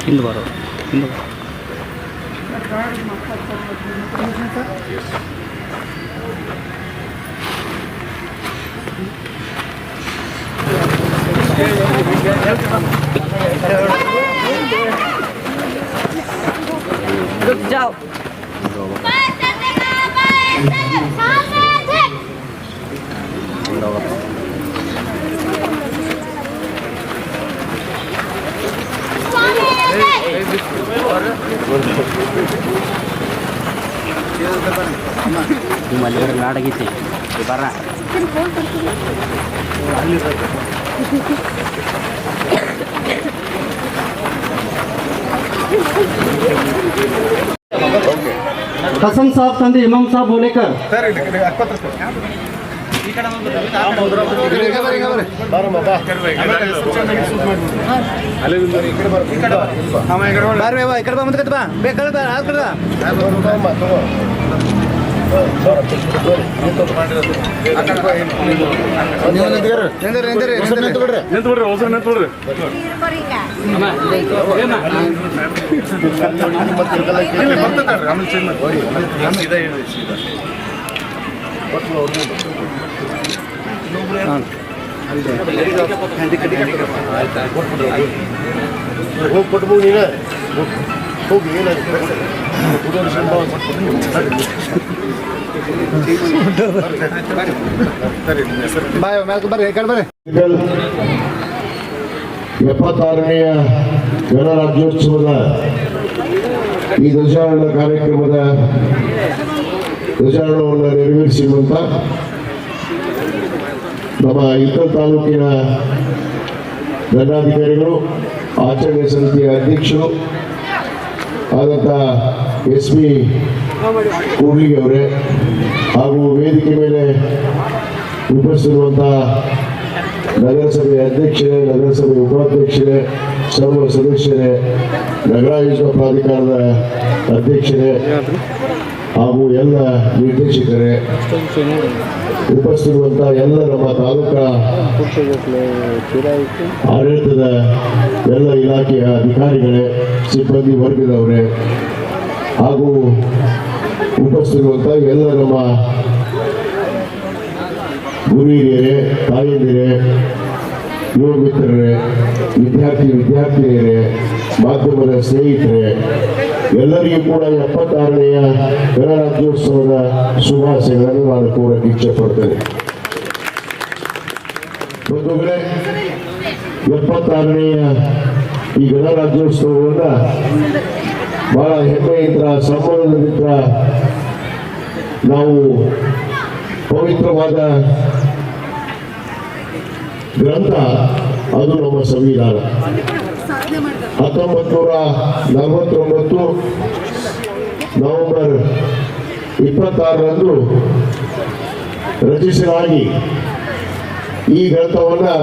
ಹಿಂದೆ ಬರೋ ಹಿಂದೆ ಬರೋ रुक जाओ ಮಲ್ಲಿಗರ ನಾಡಗೈತಿ ಬರ हसन साहब संधि इमाम साहब बोलेकर ಹೋಗ್ಬಿಟ್ಟು ನೀನು ಹೋಗಿ ಎಪ್ಪತ್ತಾರನೆಯ ಗಣರಾಜ್ಯೋತ್ಸವದ ಈ ಧ್ವಜಾರೋಹಣ ಕಾರ್ಯಕ್ರಮದ ಧ್ವಜಾರೋಹಣವನ್ನು ನೆರವೇರಿಸಿರುವಂತ ನಮ್ಮ ಇಕ್ಕಲ್ ತಾಲೂಕಿನ ದಂಡಾಧಿಕಾರಿಗಳು, ಆಚರಣೆ ಸಮಿತಿಯ ಅಧ್ಯಕ್ಷರು ಆದಂಥ SP ಕೂಡ್ಲಿಗೆ ಅವರೇ ಹಾಗೂ ವೇದಿಕೆ ಮೇಲೆ ಉಪಸ್ಥಿತಿರುವಂಥ ನಗರಸಭೆ ಅಧ್ಯಕ್ಷರೇ, ನಗರಸಭೆ ಉಪಾಧ್ಯಕ್ಷರೇ, ಸರ್ವ ಸದಸ್ಯರೇ, ನಗರಾಯೋಜನಾ ಪ್ರಾಧಿಕಾರದ ಅಧ್ಯಕ್ಷರೇ ಹಾಗೂ ಎಲ್ಲ ನಿರ್ದೇಶಕರೇ, ಉಪಸ್ಥಿತಿರುವಂಥ ಎಲ್ಲ ನಮ್ಮ ತಾಲೂಕಾ ಆಡಳಿತದ ಎಲ್ಲ ಇಲಾಖೆಯ ಅಧಿಕಾರಿಗಳೇ, ಸಿಬ್ಬಂದಿ ವರ್ಗದವರೇ ಹಾಗೂ ಉಪಸ್ಥಿತಿರುವಂಥ ಎಲ್ಲ ನಮ್ಮ ಗುರು ಹಿರಿಯರೇ, ತಾಯಂದಿರೇ, ಯುವ ಮಿತ್ರರೇ, ವಿದ್ಯಾರ್ಥಿನಿಯರೇ, ಮಾಧ್ಯಮದ ಸ್ನೇಹಿತರೆ, ಎಲ್ಲರಿಗೂ ಕೂಡ 76ನೆಯ ಗಣರಾಜ್ಯೋತ್ಸವದ ಶುಭಾಶಯಗಳನ್ನು ನಾನು ಕೋರಕ್ಕೆ ಇಚ್ಛೆ ಪಡ್ತೇನೆ. ಬಂಧುಗಳೇ, 76ನೆಯ ಈ ಗಣರಾಜ್ಯೋತ್ಸವವನ್ನು ಬಹಳ ಹೆಮ್ಮೆಯಿಂದ, ಸಂಭ್ರಮದಿಂದ ನಾವು ಪವಿತ್ರವಾದ ಗ್ರಂಥ ಅದು ನಮ್ಮ ಸಂವಿಧಾನ. 1949 ನವೆಂಬರ್ 26ರಂದು ರಚಿಸಲಾಗಿ ಈ ಗ್ರಂಥವನ್ನು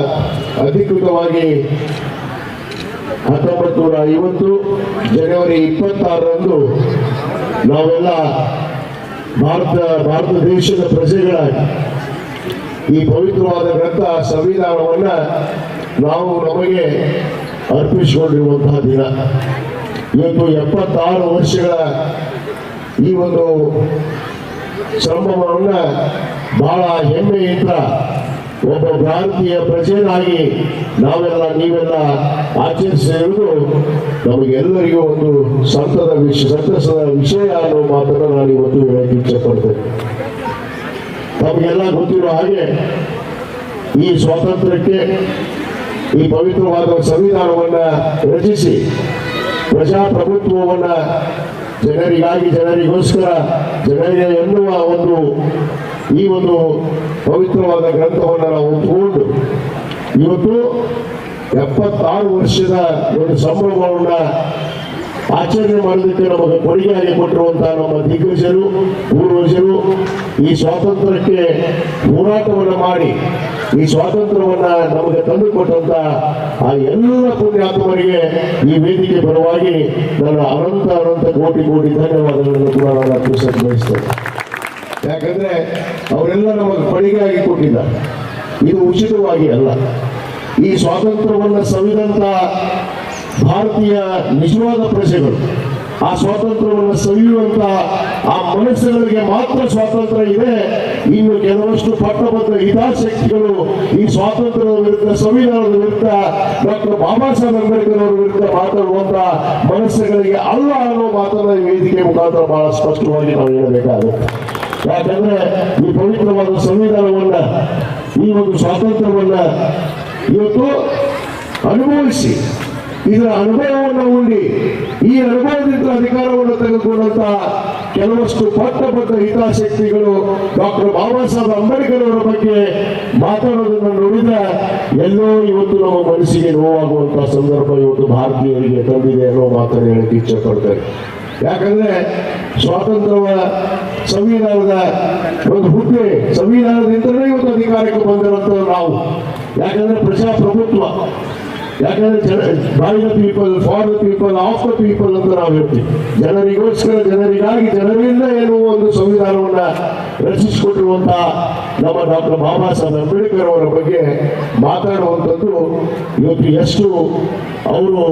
ಅಧಿಕೃತವಾಗಿ 1950 ಜನವರಿ 26ರಂದು ನಾವೆಲ್ಲ ಭಾರತ ದೇಶದ ಪ್ರಜೆಗಳಾಗಿ ಈ ಪವಿತ್ರವಾದ ಗ್ರಂಥ ಸಂವಿಧಾನವನ್ನ ನಾವು ನಮಗೆ ಅರ್ಪಿಸಿಕೊಂಡಿರುವಂತಹ ದಿನ. ಇವತ್ತು 76 ವರ್ಷಗಳ ಈ ಒಂದು ಸಂಭ್ರಮವನ್ನ ಬಹಳ ಹೆಮ್ಮೆಯಿಂದ ಒಬ್ಬ ಭಾರತೀಯ ಪ್ರಜೆಯಾಗಿ ನೀವೆಲ್ಲ ಆಚರಿಸಿರುವುದು ನಮಗೆಲ್ಲರಿಗೂ ಒಂದು ಸಂತಸದ ವಿಷಯ ಅನ್ನೋ ಮಾತನ್ನು ನಾನು ಇವತ್ತು ಹೇಳಕ್ಕೆ ಇಚ್ಛೆ ಪಡ್ತೇನೆ. ನಮಗೆಲ್ಲ ಗೊತ್ತಿರೋ ಹಾಗೆ ಈ ಸ್ವಾತಂತ್ರ್ಯಕ್ಕೆ ಈ ಪವಿತ್ರವಾದ ಸಂವಿಧಾನವನ್ನ ರಚಿಸಿ ಪ್ರಜಾಪ್ರಭುತ್ವವನ್ನ ಜನರಿಗಾಗಿ, ಜನರಿಗೋಸ್ಕರ, ಜನರಿಗೆ ಎನ್ನುವ ಈ ಒಂದು ಪವಿತ್ರವಾದ ಗ್ರಂಥವನ್ನು ನಾವು ಒಪ್ಪಿಕೊಂಡು ಇವತ್ತು 76 ವರ್ಷದ ಒಂದು ಸಂಭ್ರಮವನ್ನ ಆಚರಣೆ ಮಾಡೋದಕ್ಕೆ ನಮಗೆ ಕೊಡುಗೆಯಾಗಿ ಕೊಟ್ಟಿರುವಂತಹ ನಮ್ಮ ದಿಗ್ಗಜರು ಪೂರ್ವಜರು ಈ ಸ್ವಾತಂತ್ರ್ಯಕ್ಕೆ ಹೋರಾಟವನ್ನು ಮಾಡಿ ಈ ಸ್ವಾತಂತ್ರ್ಯವನ್ನ ನಮಗೆ ತಂದುಕೊಟ್ಟಂತ ಆ ಎಲ್ಲ ಪುಣ್ಯಾತ್ಮರಿಗೆ ಈ ವೇದಿಕೆ ಪರವಾಗಿ ನನ್ನ ಅನಂತ ಅನಂತ ಕೋಟಿ ಕೋಟಿ ಧನ್ಯವಾದಗಳನ್ನು ಕೂಡ ನಾನು ಅರ್ಪಿಸಲು ಬಯಸ್ತೇನೆ. ಯಾಕಂದ್ರೆ ಅವರೆಲ್ಲ ನಮಗೆ ಕೊಡುಗೆಯಾಗಿ ಕೊಟ್ಟಿದ್ದಾರೆ. ಇದು ಉಚಿತವಾಗಿ ಅಲ್ಲ. ಈ ಸ್ವಾತಂತ್ರ್ಯವನ್ನು ಸವಿದಂತ ಭಾರತೀಯ ನಿಜವಾದ ಪ್ರಜೆಗಳು, ಆ ಸ್ವಾತಂತ್ರ್ಯವನ್ನು ಸವಿಯುವಂತ ಆ ಮನಸ್ಸುಗಳಿಗೆ ಮಾತ್ರ ಸ್ವಾತಂತ್ರ್ಯ ಇದೆ. ಇನ್ನು ಕೆಲವಷ್ಟು ಪಟ್ಟಬದ್ಧ ಹಿತಾಸಕ್ತಿಗಳು ಈ ಸ್ವಾತಂತ್ರ್ಯದ ವಿರುದ್ಧ, ಸಂವಿಧಾನದ ವಿರುದ್ಧ, ಡಾಕ್ಟರ್ ಬಾಬಾ ಸಾಹೇಬ್ ಅಂಬೇಡ್ಕರ್ ಅವರ ವಿರುದ್ಧ ಮಾತಾಡುವಂತ ಮನಸ್ಸುಗಳಿಗೆ ಅಲ್ಲ ಅನ್ನೋ ಮಾತನ್ನ ಈ ವೇದಿಕೆ ಮುಖಾಂತರ ಬಹಳ ಸ್ಪಷ್ಟವಾಗಿ ನಾವು ಹೇಳಬೇಕಾಗುತ್ತೆ. ಯಾಕಂದ್ರೆ ಈ ಪವಿತ್ರವಾದ ಸಂವಿಧಾನವನ್ನ, ಈ ಒಂದು ಸ್ವಾತಂತ್ರ್ಯವನ್ನ ಇವತ್ತು ಅನುಭವಿಸಿ, ಇದರ ಅನುಭವವನ್ನು ಉಂಡಿ, ಈ ಅನುಭವದಿಂದ ಅಧಿಕಾರವನ್ನು ತೆಗೆದುಕೊಂಡಂತ ಕೆಲವಷ್ಟು ಪಟ್ಟಬದ್ಧ ಹಿತಾಸಕ್ತಿಗಳು ಡಾಕ್ಟರ್ ಬಾಬಾ ಸಾಹೇಬ್ ಅಂಬೇಡ್ಕರ್ ಅವರ ಬಗ್ಗೆ ಮಾತಾಡೋದನ್ನು ನೋಡಿದ್ರೆ ಎಲ್ಲೋ ಇವತ್ತು ನಮ್ಮ ಮನಸ್ಸಿಗೆ ನೋವಾಗುವಂತಹ ಸಂದರ್ಭ ಇವತ್ತು ಭಾರತೀಯರಿಗೆ ತಂದಿದೆ ಅನ್ನೋ ಮಾತನ್ನು ಹೇಳಕ್ಕೆ ಇಚ್ಛೆ ಪಡ್ತಾರೆ. ಯಾಕಂದ್ರೆ ಸ್ವಾತಂತ್ರ್ಯ ಸಂವಿಧಾನದ ಒಂದು ಹುದ್ದೆ, ಸಂವಿಧಾನದಿಂದಲೇ ಇವತ್ತು ಅಧಿಕಾರಕ್ಕೆ ಬಂದಿರುವಂತ ನಾವು. ಯಾಕಂದ್ರೆ ಪ್ರಜಾಪ್ರಭುತ್ವ, ಯಾಕಂದ್ರೆ by the people, for the people, of the people ಅಂತ ನಾವು ಹೇಳ್ತೀವಿ. ಜನರಿಗೋಸ್ಕರ, ಜನರಿಗಾಗಿ, ಜನರಿಂದ ಎನ್ನುವ ಒಂದು ಸಂವಿಧಾನವನ್ನ ರಚಿಸಿಕೊಟ್ಟಿರುವಂತಹ ನಮ್ಮ ಡಾಕ್ಟರ್ ಬಾಬಾ ಸಾಹೇಬ್ ಅಂಬೇಡ್ಕರ್ ಅವರ ಬಗ್ಗೆ ಮಾತಾಡುವಂಥದ್ದು ಇವತ್ತು ಎಷ್ಟು ಅವರು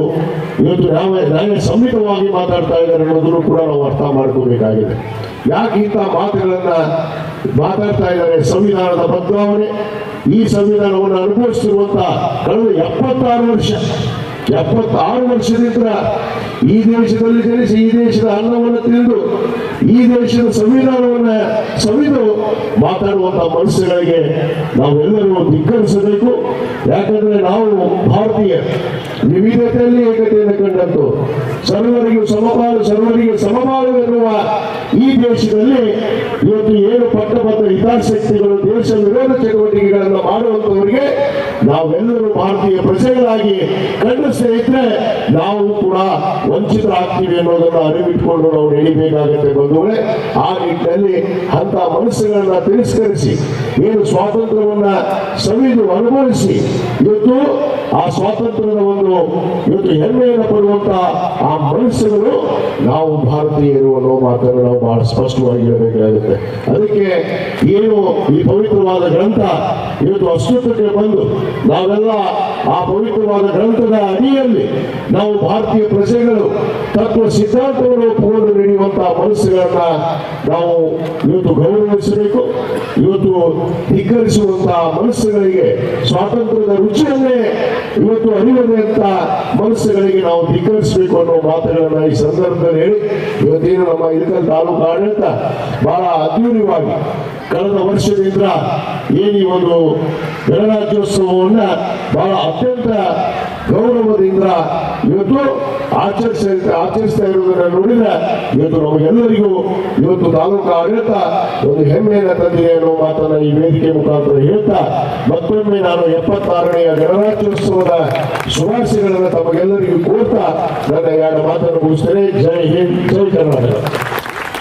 ಇವತ್ತು ನ್ಯಾಯ ಸಮ್ಮಿತವಾಗಿ ಮಾತಾಡ್ತಾ ಇದ್ದಾರೆ ಅನ್ನೋದನ್ನು ಕೂಡ ನಾವು ಅರ್ಥ ಮಾಡ್ಕೋಬೇಕಾಗಿದೆ. ಯಾಕೆ ಇಂಥ ಮಾತುಗಳನ್ನ ಮಾತಾಡ್ತಾ ಇದ್ದಾರೆ? ಸಂವಿಧಾನದ ಬದಲಾವಣೆ, ಈ ಸಂವಿಧಾನವನ್ನು ಅನುಭವಿಸಿರುವಂತ ಕಳೆದ 76 ವರ್ಷದಿಂದ ಈ ದೇಶದಲ್ಲಿ ಜನಿಸಿ, ಈ ದೇಶದ ಅನ್ನವನ್ನು ತಿಂದು, ಈ ದೇಶದ ಸಂವಿಧಾನವನ್ನ ಸವಿದು ಮಾತಾಡುವಂತಹ ಮನಸ್ಸುಗಳಿಗೆ ನಾವೆಲ್ಲರೂ ಧಿಕ್ಕರಿಸಬೇಕು. ಯಾಕಂದ್ರೆ ನಾವು ಭಾರತೀಯ ವಿವಿಧತೆಯಲ್ಲಿ ಏಕತೆಯನ್ನು ಕಂಡಂತು, ಸರ್ವರಿಗೂ ಸಮಪಾಲು, ಸರ್ವರಿಗೆ ಸಮಪಾಲು ಎನ್ನುವ ಈ ದೇಶದಲ್ಲಿ ಇವತ್ತು ಏನು ಪಟ್ಟಬದ್ಧ ಹಿತಾಸಕ್ತಿಗಳು, ದೇಶ ವಿರೋಧ ಚಟುವಟಿಕೆಗಳನ್ನು ಮಾಡುವಂತವರಿಗೆ ನಾವೆಲ್ಲರೂ ಭಾರತೀಯ ಪ್ರಜೆಗಳಾಗಿ ಖಂಡಿಸದೇ ಇದ್ರೆ ನಾವು ಕೂಡ ವಂಚಿತರಾಗ್ತೀವಿ ಅನ್ನೋದನ್ನು ಅರಿವಿಟ್ಕೊಂಡು ನಾವು ನಡಿಬೇಕಾಗುತ್ತೆ ಬಂಧುಗಳೇ. ಆ ನಿಟ್ಟಿನಲ್ಲಿ ಅಂತ ಮನಸ್ಸುಗಳನ್ನ ತಿರಸ್ಕರಿಸಿ, ಏನು ಸ್ವಾತಂತ್ರ್ಯವನ್ನ ಸವಿದು ಅನುಭವಿಸಿ ಇವತ್ತು ಆ ಸ್ವಾತಂತ್ರ್ಯದ ಒಂದು ಇವತ್ತು ಹೆಮ್ಮೆಯನ್ನು ಪಡುವಂತ ಆ ಮನಸ್ಸುಗಳು ನಾವು ಭಾರತೀಯರು ಅನ್ನೋ ಮಾತನ್ನು ನಾವು ಬಹಳ ಸ್ಪಷ್ಟವಾಗಿ ಹೇಳಬೇಕಾಗುತ್ತೆ. ಅದಕ್ಕೆ ಏನು ಈ ಪವಿತ್ರವಾದ ಗ್ರಂಥ ಇವತ್ತು ಅಸ್ತಿತ್ವಕ್ಕೆ ಬಂದು ನಾವೆಲ್ಲ ಆ ಪವಿತ್ರವಾದ ಗ್ರಂಥದ ಅಡಿಯಲ್ಲಿ ನಾವು ಭಾರತೀಯ ಪ್ರಜೆಗಳು ತತ್ವ ಸಿದ್ಧಾಂತವನ್ನು ಒಪ್ಪಿಕೊಂಡು ನಡೆಯುವಂತಹ ಮನಸ್ಸುಗಳನ್ನ ನಾವು ಇವತ್ತು ಗೌರವಿಸಬೇಕು. ಇವತ್ತು ಧಿಕ್ಕರಿಸುವಂತಹ ಮನಸ್ಸುಗಳಿಗೆ, ಸ್ವಾತಂತ್ರ್ಯದ ರುಚಿಯನ್ನೇ ಇವತ್ತು ಅರಿವದೆ ಅಂತ ಮನಸ್ಸುಗಳಿಗೆ ನಾವು ಧಿಕ್ಕರಿಸಬೇಕು ಅನ್ನೋ ಮಾತುಗಳನ್ನ ಈ ಸಂದರ್ಭದಲ್ಲಿ ಹೇಳಿ, ಇವತ್ತೇನು ನಮ್ಮ ಇಳಕಲ್ ತಾಲೂಕು ಆಡಳಿತ ಬಹಳ ಅದ್ಭುತವಾಗಿ ಕಳೆದ ವರ್ಷದಿಂದ ಏನು ಈ ಒಂದು ಗಣರಾಜ್ಯೋತ್ಸವವನ್ನ ಬಹಳ ಅತ್ಯಂತ ಗೌರವದಿಂದ ಇವತ್ತು ಆಚರಿಸ್ತಾ ಇರುವುದನ್ನು ನೋಡಿದ್ರೆ ಇವತ್ತು ನಮಗೆಲ್ಲರಿಗೂ ಇವತ್ತು ತಾಲೂಕು ಆಡಳಿತ ಒಂದು ಹೆಮ್ಮೆಯನ್ನು ತಂದಿದೆ ಅನ್ನೋ ಮಾತನ್ನ ಈ ವೇದಿಕೆ ಮುಖಾಂತರ ಹೇಳ್ತಾ ಮತ್ತೊಮ್ಮೆ ನಾನು 76ನೇ ಗಣರಾಜ್ಯೋತ್ಸವದ ಶುಭಾಶಯಗಳನ್ನು ತಮಗೆಲ್ಲರಿಗೂ ಕೋರ್ತಾ ನನ್ನ 2 ಮಾತನ್ನು ಮುಗಿಸ್ತೇನೆ. ಜೈ ಹಿಂದ್, ಜೈ ಕರ್ನಾಟಕ.